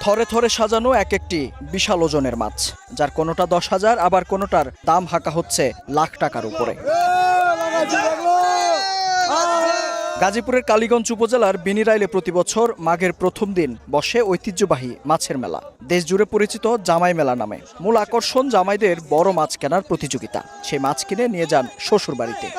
থরে থরে সাজানো এক একটি বিশাল ওজনের মাছ, যার কোনোটা 10,000 আবার কোনোটার দাম হাঁকা হচ্ছে লাখ টাকার উপরে। গাজীপুরের কালীগঞ্জ উপজেলার বিনিরাইলে প্রতিবছর মাঘের প্রথম দিন বসে ঐতিহ্যবাহী মাছের মেলা, দেশজুড়ে পরিচিত জামাই মেলা নামে। মূল আকর্ষণ জামাইদের বড় মাছ কেনার প্রতিযোগিতা। সেই মাছ কিনে নিয়ে যান শ্বশুর বাড়িতে।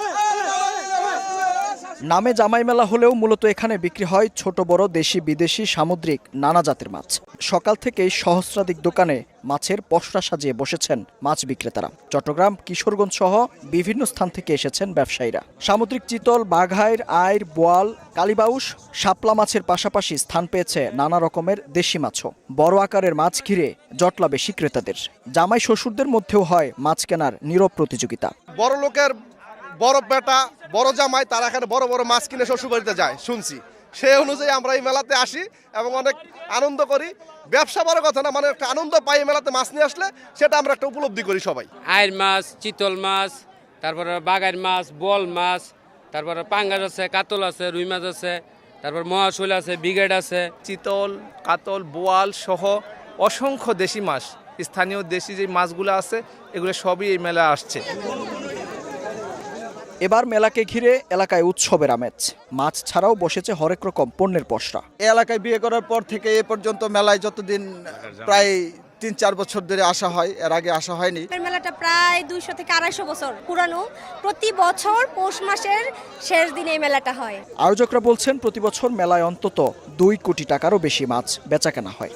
নামে জামাই মেলা হলেও মূলত এখানে বিক্রি হয় ছোট বড় দেশি বিদেশি সামুদ্রিক নানা জাতের মাছ। সকাল থেকেই সহস্রাধিক দোকানে মাছের পসরা সাজিয়ে বসেছেন মাছ বিক্রেতারা। চট্টগ্রাম, কিশোরগঞ্জ সহ বিভিন্ন স্থান থেকে এসেছেন ব্যবসায়ীরা। সামুদ্রিক চিতল, বাঘাইর, আইর, বোয়াল, কালীবাউস, শাপলা মাছের পাশাপাশি স্থান পেয়েছে নানা রকমের দেশি মাছও। বড় আকারের মাছ ঘিরে জটলা বেশি ক্রেতাদের। জামাই শ্বশুরদের মধ্যেও হয় মাছ কেনার নীরব প্রতিযোগিতা। বড় লোকের বড় বেটা, বড় জামাই তারা এখানে বড় বড় মাছ কিনে শ্বশুরবাড়িতে যায় শুনছি। সেই অনুযায়ী আমরা এই মেলাতে আসি এবং অনেক আনন্দ করি। ব্যবসা বড় কথা না, মানে একটা আনন্দ পাই এই মেলাতে মাছ নিয়ে আসলে, সেটা আমরা একটা উপলব্ধি করি সবাই। আইর মাছ, চিতল মাছ, তারপরে বাগাইর মাছ, বোয়াল মাছ, তারপরে পাঙ্গাস আছে, কাতল আছে, রুই মাছ আছে, তারপর মহাশৈল আছে, ব্রিগেড আছে। চিতল, কাতল, বোয়াল সহ অসংখ্য দেশি মাছ, স্থানীয় দেশি যে মাছগুলো আছে এগুলো সবই এই মেলায় আসছে। এবার মেলাকে ঘিরে এলাকায় উৎসবের আমেজ। মাছ ছাড়াও বসেছে হরেক রকম পণ্যের পসরা। এই এলাকায় বিয়ে করার পর থেকে এ পর্যন্ত মেলায় যতদিন প্রায় 3-4 বছর ধরে আসা হয়, এর আগে আসা হয়নি। মেলাটা প্রায় 200 থেকে 250 বছর পুরানো। প্রতি বছর পৌষ মাসের শেষ দিনে এই মেলাটা হয়। আয়োজকরা বলছেন প্রতি বছর মেলায় অন্তত 2 কোটি টাকারও বেশি মাছ বেচাকেনা হয়।